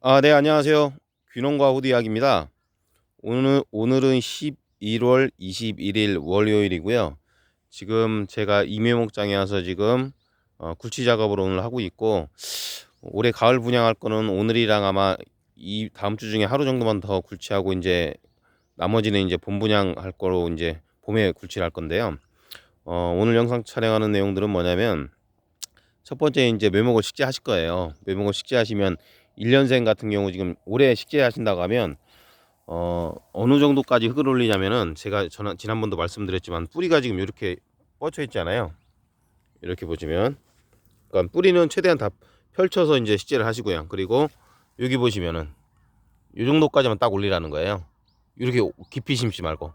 네, 안녕하세요. 귀농과 후디 이야기입니다. 오늘은 11월 21일 월요일이고요. 지금 제가 임해목장에 와서 지금 굴치 작업을 오늘 하고 있고, 올해 가을 분양할 거는 오늘이랑 아마 이 다음 주 중에 하루 정도만 더 굴치하고 이제 나머지는 이제 봄 분양할 거로 이제 봄에 굴치를 할 건데요. 오늘 영상 촬영하는 내용들은 뭐냐면, 첫 번째 이제 묘목을 식재하실 거예요. 묘목을 식재하시면 1년생 같은 경우 지금 올해 식재하신다고 하면 어느 정도까지 흙을 올리냐면은 제가 지난번도 말씀드렸지만 뿌리가 지금 이렇게 뻗쳐 있잖아요. 이렇게 보시면 그러니까 뿌리는 최대한 다 펼쳐서 이제 식재를 하시고요. 그리고 여기 보시면은 이 정도까지만 딱 올리라는 거예요. 이렇게 깊이 심지 말고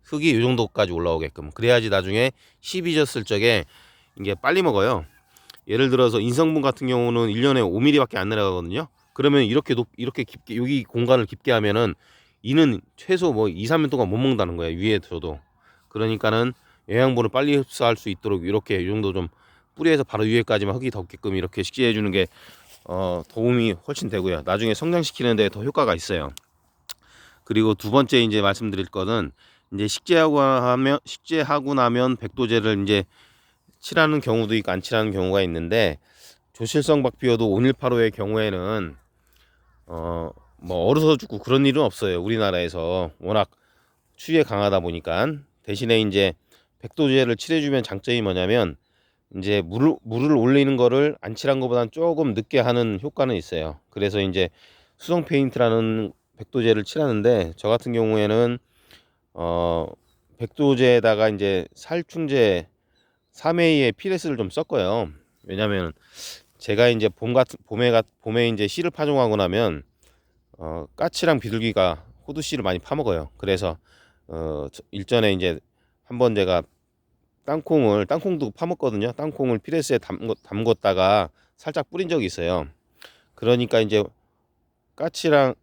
흙이 이 정도까지 올라오게끔, 그래야지 나중에 씨 졌을 적에 이게 빨리 먹어요. 예를 들어서 인성분 같은 경우는 1년에 5mm밖에 안 내려가거든요. 그러면 이렇게 깊게 여기 공간을 깊게 하면은 이는 최소 뭐 2, 3년 동안 못 먹는다는 거예요. 위에 둬도. 그러니까는 영양분을 빨리 흡수할 수 있도록 이렇게 이 정도 좀 뿌리에서 바로 위에까지만 흙이 덮게끔 이렇게 식재해 주는 게 도움이 훨씬 되고요. 나중에 성장시키는 데 더 효과가 있어요. 그리고 두 번째 이제 말씀드릴 거는 이제 식재하고 나면 백도제를 이제 칠하는 경우도 있고 안 칠하는 경우가 있는데, 조실성 박피워도 5185의 경우에는 뭐 얼어서 죽고 그런 일은 없어요. 우리나라에서 워낙 추위에 강하다 보니까. 대신에 이제 백도제를 칠해주면 장점이 뭐냐면 이제 물을 올리는 거를 안 칠한 것보다는 조금 늦게 하는 효과는 있어요. 그래서 이제 수성 페인트라는 백도제를 칠하는데, 저 같은 경우에는 어 백도제에다가 이제 살충제 3A의 피레스를 좀 섞어요. 왜냐면 제가 이제 봄에 이제 씨를 파종하고 나면 까치랑 비둘기가 호두 씨를 많이 파먹어요. 그래서 일전에 이제 한번 제가 땅콩도 파먹거든요. 땅콩을 피레스에 담궜다가 살짝 뿌린 적이 있어요. 그러니까 이제 까치랑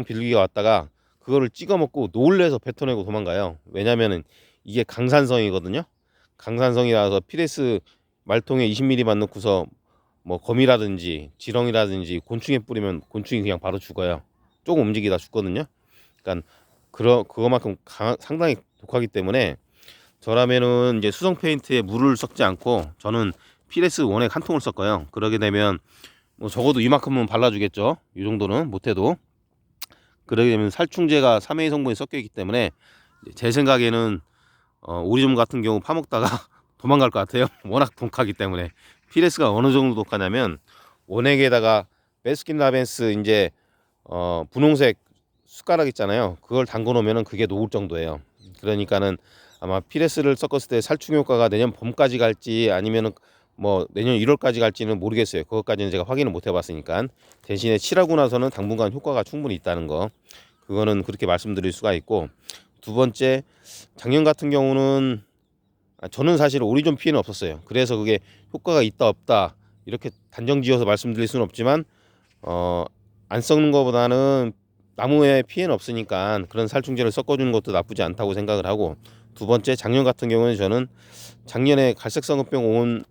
비둘기가 왔다가 그거를 찍어 먹고 놀래서 뱉어내고 도망가요. 왜냐면은 이게 강산성이거든요. 강산성이라서 피레스 말통에 20ml만 넣고서 뭐 거미라든지 지렁이라든지 곤충에 뿌리면 곤충이 그냥 바로 죽어요. 조금 움직이다 죽거든요. 그러니까 그거만큼 상당히 독하기 때문에 저라면은 이제 수성 페인트에 물을 섞지 않고 저는 피레스 원액 한 통을 섞어요. 그러게 되면 뭐 적어도 이만큼은 발라주겠죠. 이 정도는 못해도. 그러게 되면 살충제가 3A 성분이 섞여 있기 때문에 제 생각에는 오리좀 같은 경우 파먹다가 도망갈 것 같아요. 워낙 독하기 때문에. 피레스가 어느 정도 독하냐면 원액에다가 베스킨라빈스 이제 분홍색 숟가락 있잖아요. 그걸 담궈 놓으면은 그게 녹을 정도예요. 그러니까는 아마 피레스를 섞었을 때 살충 효과가 내년 봄까지 갈지 아니면은 뭐 내년 1월까지 갈지는 모르겠어요. 그것까지는 제가 확인을 못 해봤으니까. 대신에 칠하고 나서는 당분간 효과가 충분히 있다는 거, 그거는 그렇게 말씀드릴 수가 있고. 두 번째, 작년 같은 경우는 저는 사실 오리존 피해는 없었어요. 그래서 그게 효과가 있다 없다 이렇게 단정지어서 말씀드릴 수는 없지만 안 썩는 것보다는 나무에 피해는 없으니까 그런 살충제를 섞어주는 것도 나쁘지 않다고 생각을 하고. 두 번째, 작년 같은 경우는 저는 작년에 갈색성급병 온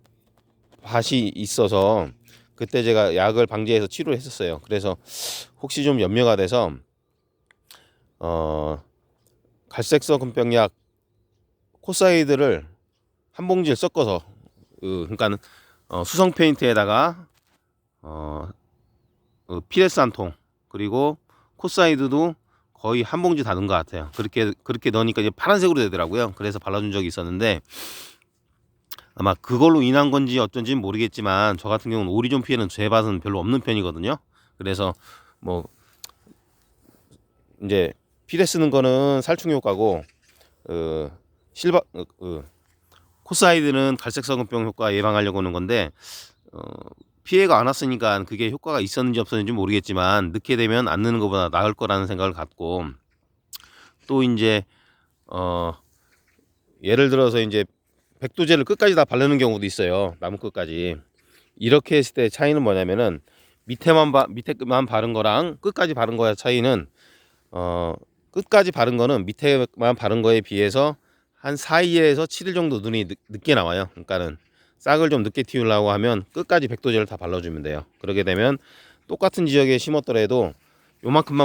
밭이 있어서 그때 제가 약을 방지해서 치료를 했었어요. 그래서 혹시 좀 염려가 돼서 갈색성급병약 코사이드를 한 봉지를 섞어서 그러니까 수성 페인트에다가 피레스 한 통, 그리고 코사이드도 거의 한 봉지 다 넣은 것 같아요. 그렇게 넣으니까 이제 파란색으로 되더라고요. 그래서 발라준 적이 있었는데 아마 그걸로 인한 건지 어쩐지는 모르겠지만 저 같은 경우는 오리존 피해는 제 밭은 별로 없는 편이거든요. 그래서 뭐 이제 피레 쓰는 거는 살충 효과고 실바 코사이드는 갈색성분병 효과 예방하려고 하는 건데 피해가 안 왔으니까 그게 효과가 있었는지 없었는지 모르겠지만 넣게 되면 안 넣는 것보다 나을 거라는 생각을 갖고. 또 이제 예를 들어서 이제 백도제를 끝까지 다 바르는 경우도 있어요. 나무 끝까지. 이렇게 했을 때 차이는 뭐냐면은 밑에만 바른 거랑 끝까지 바른 거의 차이는 끝까지 바른 거는 밑에만 바른 거에 비해서 한 4일에서 7일 정도 눈이 늦게 나와요. 그러니까는 싹을 좀 늦게 틔우려고 하면 끝까지 백도제를 다 발라주면 돼요. 그러게 되면 똑같은 지역에 심었더라도 요만큼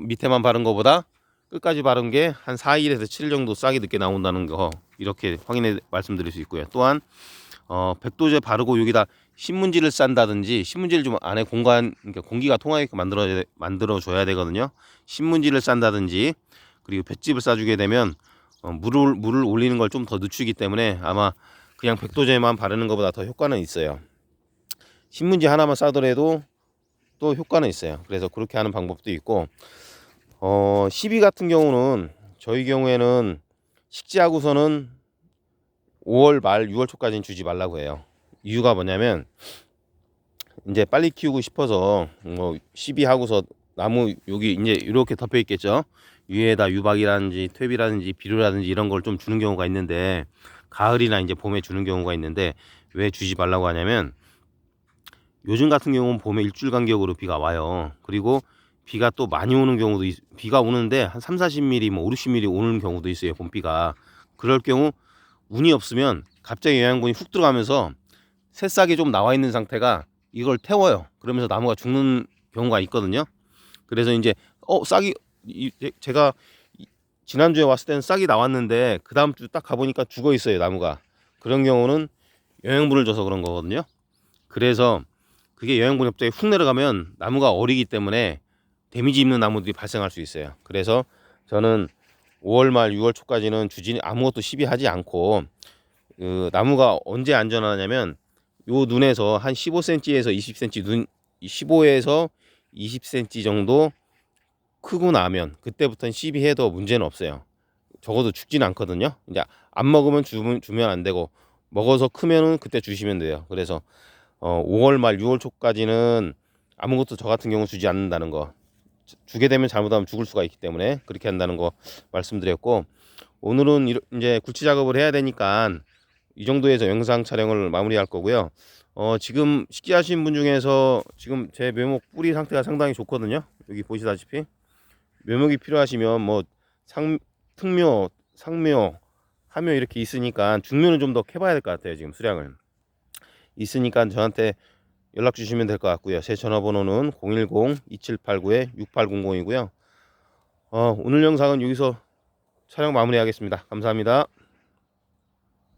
밑에만 바른 거보다 끝까지 바른 게 한 4일에서 7일 정도 싹이 늦게 나온다는 거 이렇게 확인해 말씀드릴 수 있고요. 또한 백도제 바르고 여기다 신문지를 싼다든지, 신문지를 좀 안에 그러니까 공기가 통하게끔 만들어 줘야 되거든요. 신문지를 싼다든지, 그리고 볏짚을 싸주게 되면 물을 올리는 걸 좀 더 늦추기 때문에 아마 그냥 백도제만 바르는 것보다 더 효과는 있어요. 신문지 하나만 싸더라도 또 효과는 있어요. 그래서 그렇게 하는 방법도 있고, 시비 같은 경우는 저희 경우에는 식재하고서는 5월 말 6월 초까지는 주지 말라고 해요. 이유가 뭐냐면 이제 빨리 키우고 싶어서 시비하고서 나무 여기 이제 이렇게 덮여 있겠죠. 위에다 유박이라든지 퇴비라든지 비료라든지 이런 걸 좀 주는 경우가 있는데, 가을이나 이제 봄에 주는 경우가 있는데, 왜 주지 말라고 하냐면 요즘 같은 경우는 봄에 일주일 간격으로 비가 와요. 그리고 비가 또 많이 오는 경우도 비가 오는데 한 30-40mm 뭐 50-60mm 오는 경우도 있어요. 봄비가. 그럴 경우 운이 없으면 갑자기 영양분이 훅 들어가면서 새싹이 좀 나와 있는 상태가 이걸 태워요. 그러면서 나무가 죽는 경우가 있거든요. 그래서 이제 싹이 제가 지난주에 왔을 때는 싹이 나왔는데 그 다음 주 딱 가보니까 죽어 있어요, 나무가. 그런 경우는 영양분을 줘서 그런 거거든요. 그래서 그게 영양분이 갑자기 훅 내려가면 나무가 어리기 때문에 데미지 입는 나무들이 발생할 수 있어요. 그래서 저는 5월 말 6월 초까지는 아무것도 시비하지 않고, 나무가 언제 안전하냐면 요 눈에서 한 15cm에서 20cm 15에서 20cm 정도 크고 나면 그때부터는 시비해도 문제는 없어요. 적어도 죽지는 않거든요. 이제 안 먹으면 주면 안 되고, 먹어서 크면은 그때 주시면 돼요. 그래서 5월 말 6월 초까지는 아무것도 저 같은 경우 주지 않는다는 거, 주게 되면 잘못하면 죽을 수가 있기 때문에 그렇게 한다는 거 말씀드렸고, 오늘은 이제 굴치 작업을 해야 되니까 이 정도에서 영상 촬영을 마무리할 거고요. 지금 식기하신 분 중에서 지금 제 묘목 뿌리 상태가 상당히 좋거든요. 여기 보시다시피 묘목이 필요하시면 뭐 특묘, 상묘, 하묘 이렇게 있으니까 중묘는 좀 더 캐봐야 될 것 같아요. 지금 수량을 있으니까 저한테 연락 주시면 될 것 같고요. 제 전화번호는 010-2789-6800이고요. 오늘 영상은 여기서 촬영 마무리하겠습니다. 감사합니다.